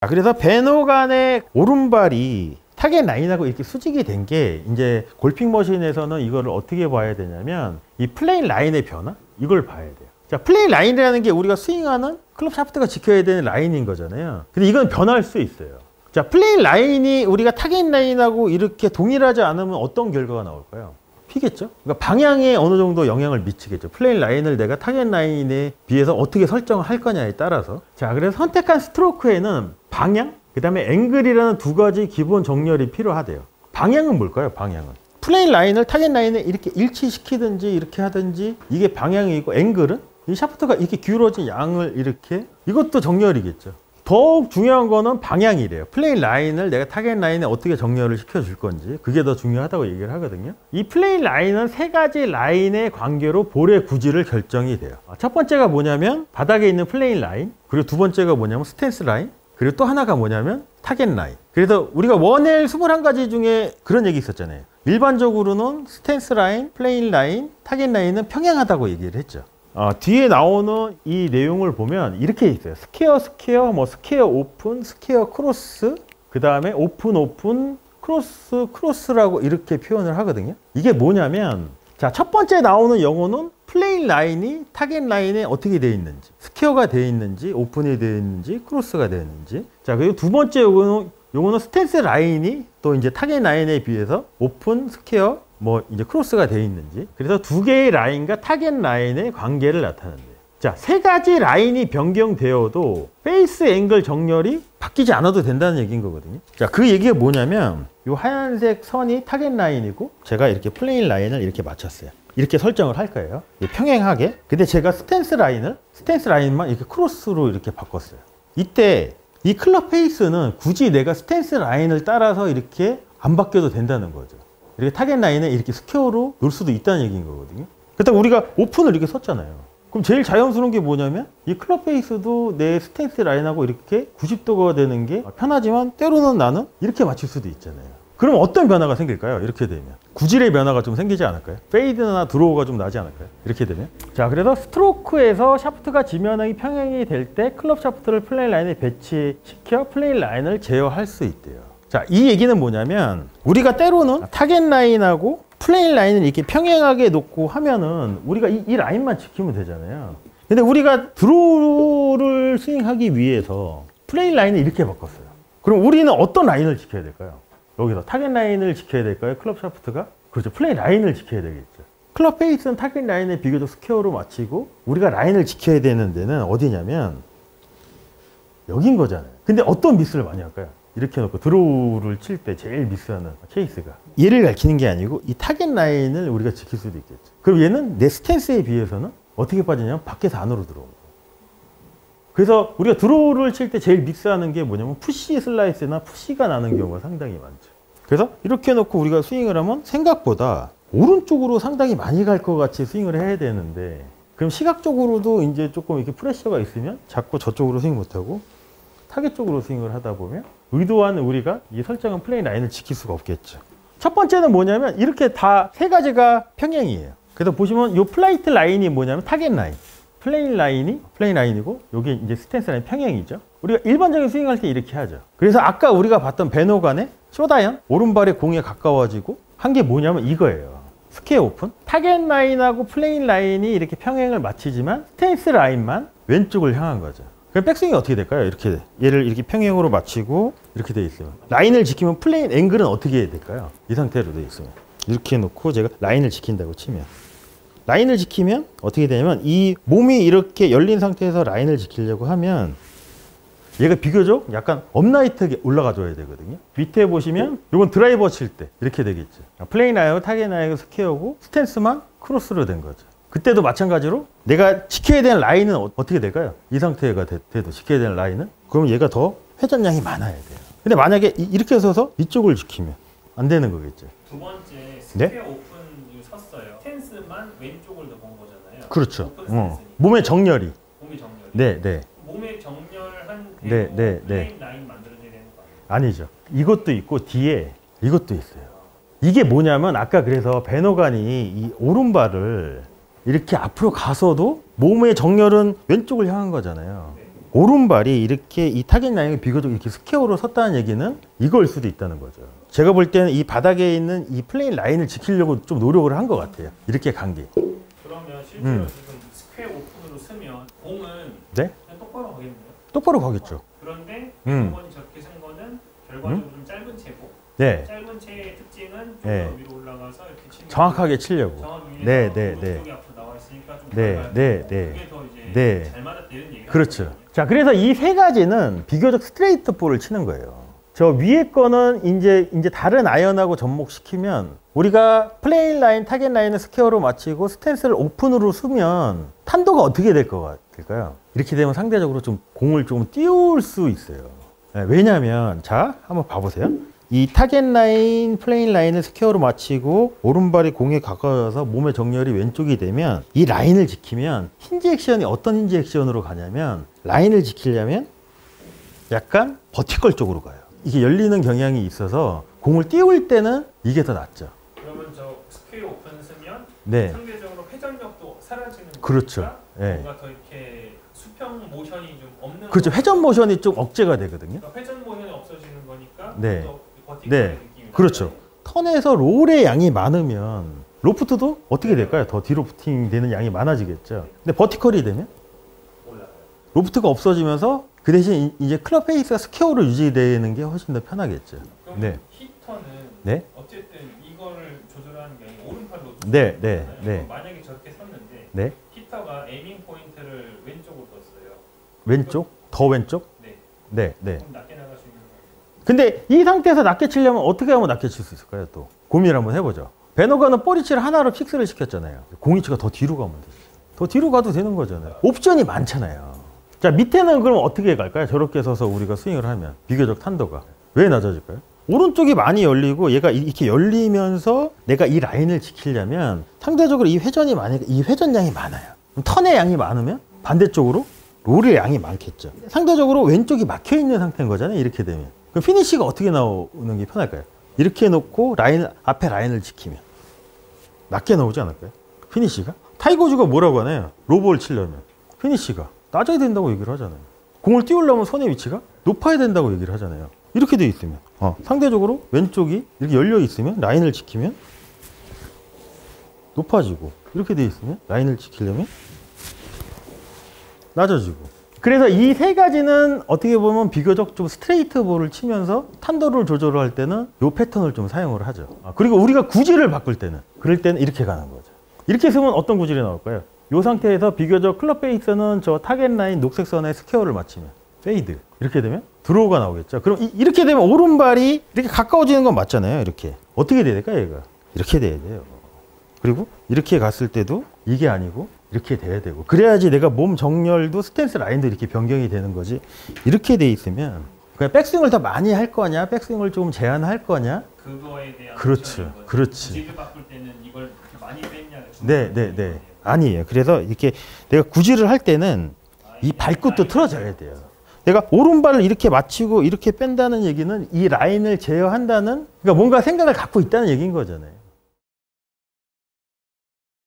그래서 배너 간의 오른발이 타겟 라인하고 이렇게 수직이 된 게 이제 골핑 머신에서는 이거를 어떻게 봐야 되냐면 이 플레인 라인의 변화? 이걸 봐야 돼요. 자, 플레인 라인이라는 게 우리가 스윙하는 클럽 샤프트가 지켜야 되는 라인인 거잖아요. 근데 이건 변할 수 있어요. 자, 플레인 라인이 우리가 타겟 라인하고 이렇게 동일하지 않으면 어떤 결과가 나올까요? 휘겠죠? 그러니까 방향에 어느 정도 영향을 미치겠죠. 플레인 라인을 내가 타겟 라인에 비해서 어떻게 설정을 할 거냐에 따라서. 자, 그래서 선택한 스트로크에는 방향, 그 다음에 앵글이라는 두 가지 기본 정렬이 필요하대요. 방향은 뭘까요? 방향은 플레인 라인을 타겟 라인에 이렇게 일치시키든지 이렇게 하든지 이게 방향이고, 앵글은 이 샤프트가 이렇게 기울어진 양을 이렇게, 이것도 정렬이겠죠. 더욱 중요한 거는 방향이래요. 플레인 라인을 내가 타겟 라인에 어떻게 정렬을 시켜줄 건지, 그게 더 중요하다고 얘기를 하거든요. 이 플레인 라인은 세 가지 라인의 관계로 볼의 구질을 결정이 돼요. 첫 번째가 뭐냐면 바닥에 있는 플레인 라인, 그리고 두 번째가 뭐냐면 스탠스 라인, 그리고 또 하나가 뭐냐면 타겟 라인. 그래서 우리가 원L 21가지 중에 그런 얘기 있었잖아요. 일반적으로는 스탠스 라인, 플레인 라인, 타겟 라인은 평행하다고 얘기를 했죠. 뒤에 나오는 이 내용을 보면 이렇게 있어요. 스퀘어, 스퀘어, 뭐 스퀘어 오픈, 스퀘어 크로스, 그 다음에 오픈, 오픈, 크로스, 크로스라고 이렇게 표현을 하거든요. 이게 뭐냐면, 자, 첫 번째 나오는 영어는 플레인 라인이 타겟 라인에 어떻게 되어 있는지, 스퀘어가 되어 있는지, 오픈이 되어 있는지, 크로스가 되어 있는지. 자, 그리고 두 번째 요거는 스탠스 라인이 또 이제 타겟 라인에 비해서 오픈, 스퀘어, 뭐 이제 크로스가 되어 있는지. 그래서 두 개의 라인과 타겟 라인의 관계를 나타낸대요. 자, 세 가지 라인이 변경되어도 페이스 앵글 정렬이 바뀌지 않아도 된다는 얘기인 거거든요. 자, 그 얘기가 뭐냐면 이 하얀색 선이 타겟 라인이고, 제가 이렇게 플레인 라인을 이렇게 맞췄어요. 이렇게 설정을 할 거예요. 평행하게. 근데 제가 스탠스 라인만 이렇게 크로스로 이렇게 바꿨어요. 이때 이 클럽 페이스는 굳이 내가 스탠스 라인을 따라서 이렇게 안 바뀌어도 된다는 거죠. 이렇게 타겟 라인에 이렇게 스퀘어로 놓을 수도 있다는 얘기인 거거든요. 그렇다고 우리가 오픈을 이렇게 썼잖아요. 그럼 제일 자연스러운 게 뭐냐면 이 클럽 페이스도 내 스탠스 라인하고 이렇게 90도가 되는 게 편하지만, 때로는 나는 이렇게 맞출 수도 있잖아요. 그럼 어떤 변화가 생길까요? 이렇게 되면 구질의 변화가 좀 생기지 않을까요? 페이드나 드로우가 좀 나지 않을까요? 이렇게 되면. 자, 그래서 스트로크에서 샤프트가 지면이 평행이 될 때 클럽 샤프트를 플레인 라인에 배치시켜 플레인 라인을 제어할 수 있대요. 자, 이 얘기는 뭐냐면 우리가 때로는 타겟 라인하고 플레인 라인을 이렇게 평행하게 놓고 하면은 우리가 이 라인만 지키면 되잖아요. 근데 우리가 드로우를 스윙하기 위해서 플레인 라인을 이렇게 바꿨어요. 그럼 우리는 어떤 라인을 지켜야 될까요? 여기서 타겟 라인을 지켜야 될까요? 클럽 샤프트가? 그렇죠. 플레인 라인을 지켜야 되겠죠. 클럽 페이스는 타겟 라인에 비교적 스퀘어로 맞추고, 우리가 라인을 지켜야 되는 데는 어디냐면 여긴 거잖아요. 근데 어떤 미스를 많이 할까요? 이렇게 놓고 드로우를 칠 때 제일 미스하는 케이스가, 얘를 가리키는 게 아니고 이 타겟 라인을 우리가 지킬 수도 있겠죠. 그럼 얘는 내 스탠스에 비해서는 어떻게 빠지냐면 밖에서 안으로 들어옵니다. 그래서 우리가 드로우를 칠 때 제일 미스하는 게 뭐냐면 푸시 슬라이스나 푸시가 나는 경우가 상당히 많죠. 그래서 이렇게 놓고 우리가 스윙을 하면 생각보다 오른쪽으로 상당히 많이 갈 것 같이 스윙을 해야 되는데, 그럼 시각적으로도 이제 조금 이렇게 프레셔가 있으면 자꾸 저쪽으로 스윙 못하고 타겟 쪽으로 스윙을 하다 보면 의도한 우리가 이 설정한 플레인 라인을 지킬 수가 없겠죠. 첫 번째는 뭐냐면 이렇게 다 세 가지가 평행이에요. 그래서 보시면 이 플라이트 라인이 뭐냐면 타겟 라인, 플레인 라인이 플레인 라인이고, 여기 이제 스탠스 라인 평행이죠. 우리가 일반적인 스윙할 때 이렇게 하죠. 그래서 아까 우리가 봤던 배너 간의 쇼다연, 오른발의 공에 가까워지고 한 게 뭐냐면 이거예요. 스퀘어 오픈. 타겟 라인하고 플레인 라인이 이렇게 평행을 마치지만 스탠스 라인만 왼쪽을 향한 거죠. 그럼 백스윙이 어떻게 될까요? 이렇게 얘를 이렇게 평행으로 맞추고 이렇게 돼 있으면, 라인을 지키면 플레인 앵글은 어떻게 해야 될까요? 이 상태로 돼 있으면 이렇게 놓고 제가 라인을 지킨다고 치면, 라인을 지키면 어떻게 되냐면 이 몸이 이렇게 열린 상태에서 라인을 지키려고 하면 얘가 비교적 약간 업라이트하게 올라가 줘야 되거든요. 밑에 보시면 이건 드라이버 칠 때 이렇게 되겠죠. 플레인 라인하고 타겟 라인하고 스퀘어고 스탠스만 크로스로 된 거죠. 그때도 마찬가지로 내가 지켜야 되는 라인은 어떻게 될까요? 이 상태가 돼도 지켜야 되는 라인은, 그러면 얘가 더 회전량이 많아야 돼요. 근데 만약에 이렇게 서서 이쪽을 지키면 안 되는 거겠죠. 두 번째 스퀘어 네? 오픈 섰어요. 스탠스만 왼쪽을 더 본 거잖아요. 그렇죠. 몸의 정렬이. 몸의 정렬. 네, 네. 몸의 정렬한 네, 네, 플레인 라인 만들어야 되는 거 아니에요? 아니죠. 이것도 있고 뒤에 이것도 있어요. 이게 뭐냐면 아까 그래서 배너간이 이 오른발을 이렇게 앞으로 가서도 몸의 정렬은 왼쪽을 향한 거잖아요. 네. 오른발이 이렇게 이 타겟 라인이 비교적 이렇게 스퀘어로 섰다는 얘기는 이걸 수도 있다는 거죠. 제가 볼 때는 이 바닥에 있는 이 플레인 라인을 지키려고 좀 노력을 한 것 같아요. 이렇게 간 게. 그러면 실제로 지금 스퀘어 오픈으로 쓰면 공은 네? 그냥 똑바로 가겠네요. 똑바로 가겠죠. 그런데 이번이 저렇게 쓴 거는 결과적으로 좀 짧은 채고 네. 짧은 채의 특징은 좀 네. 더 위로 올라가서 이렇게 치면 정확하게 치려고. 정확히 네, 위에서 네, 네. 오른쪽이 앞으로 나와 있으니까 좀 네, 결과가 네, 되고 네. 그게 더 이제 네. 잘 맞았다 이런 얘기가 그렇죠. 나거든요. 자, 그래서 이 세 가지는 비교적 스트레이트 볼을 치는 거예요. 저 위에 거는 이제 다른 아이언하고 접목시키면 우리가 플레인 라인, 타겟 라인을 스퀘어로 맞추고 스탠스를 오픈으로 쓰면 탄도가 어떻게 될 것 같을까요? 이렇게 되면 상대적으로 좀 공을 좀 띄울 수 있어요. 네, 왜냐하면 자, 한번 봐보세요. 이 타겟 라인, 플레인 라인을 스퀘어로 맞추고 오른발이 공에 가까워서 몸의 정렬이 왼쪽이 되면 이 라인을 지키면 힌지 액션이 어떤 힌지 액션으로 가냐면 라인을 지키려면 약간 버티컬 쪽으로 가요. 이게 열리는 경향이 있어서 공을 띄울 때는 이게 더 낫죠. 그러면 저 스퀘어 오픈 쓰면 네. 상대적으로 회전력도 사라지는 그렇죠. 거니까 네. 뭔가 더 이렇게 수평 모션이 좀 없는 그렇죠. 거니까 회전 모션이 좀 억제가 되거든요. 그러니까 회전 모션이 없어지는 거니까 네. 더 버티컬의 네. 느낌이 그렇죠. 나요. 턴에서 롤의 양이 많으면 로프트도 어떻게 될까요? 더 디로프팅 되는 양이 많아지겠죠. 근데 버티컬이 되면 올라가요. 로프트가 없어지면서 그 대신 이제 클럽 페이스가 스퀘어로 유지되는 게 훨씬 더 편하겠죠. 그럼 네. 히터는 네. 어쨌든 이거를 조절하는 게 아니고 오른팔로 네, 조절하잖아요. 네, 네. 만약에 저렇게 섰는데 네. 히터가 에이밍 포인트를 왼쪽으로 뒀어요. 왼쪽? 더 왼쪽? 네. 네, 네. 그럼 낮게 나갈 수 있는 거예요. 근데 이 상태에서 낮게 치려면 어떻게 하면 낮게 칠 수 있을까요? 또 고민을 한번 해보죠. 베너가는 뽀리치를 하나로 픽스를 시켰잖아요. 공이치가 더 뒤로 가면 되지. 더 뒤로 가도 되는 거잖아요. 옵션이 많잖아요. 자, 밑에는 그럼 어떻게 갈까요? 저렇게 서서 우리가 스윙을 하면 비교적 탄도가 왜 낮아질까요? 오른쪽이 많이 열리고 얘가 이렇게 열리면서 내가 이 라인을 지키려면 상대적으로 이 회전이 많으니까 이 회전량이 많아요. 그럼 턴의 양이 많으면 반대쪽으로 롤의 양이 많겠죠. 상대적으로 왼쪽이 막혀 있는 상태인 거잖아요. 이렇게 되면. 그럼 피니시가 어떻게 나오는 게 편할까요? 이렇게 놓고 라인 앞에 라인을 지키면 낮게 나오지 않을까요? 피니시가? 타이거즈가 뭐라고 하나요? 로볼 치려면 피니시가 낮아야 된다고 얘기를 하잖아요. 공을 띄우려면 손의 위치가 높아야 된다고 얘기를 하잖아요. 이렇게 돼 있으면 상대적으로 왼쪽이 이렇게 열려 있으면 라인을 지키면 높아지고 이렇게 돼 있으면 라인을 지키려면 낮아지고. 그래서 이 세 가지는 어떻게 보면 비교적 좀 스트레이트 볼을 치면서 탄도를 조절할 때는 이 패턴을 좀 사용을 하죠. 그리고 우리가 구질을 바꿀 때는 그럴 때는 이렇게 가는 거죠. 이렇게 쓰면 어떤 구질이 나올까요? 이 상태에서 비교적 클럽 페이스는 저 타겟 라인 녹색 선에 스퀘어를 맞추면 페이드 이렇게 되면 드로우가 나오겠죠. 그럼 이렇게 되면 오른발이 이렇게 가까워지는 건 맞잖아요. 이렇게 어떻게 돼야 될까 얘가? 이렇게 돼야 돼요. 그리고 이렇게 갔을 때도 이게 아니고 이렇게 돼야 되고 그래야지 내가 몸 정렬도 스탠스 라인도 이렇게 변경이 되는 거지. 이렇게 돼 있으면 그냥 백스윙을 더 많이 할 거냐 백스윙을 좀 제한할 거냐 그거에 대한 그렇죠. 그렇지. 구질을 바꿀 때는 이걸 많이 뺐냐 네. 아니에요. 그래서 이렇게 내가 구질을 할 때는 이 발끝도 틀어져야 돼요. 내가 오른발을 이렇게 맞추고 이렇게 뺀다는 얘기는 이 라인을 제어한다는 그러니까 뭔가 생각을 갖고 있다는 얘기인 거잖아요.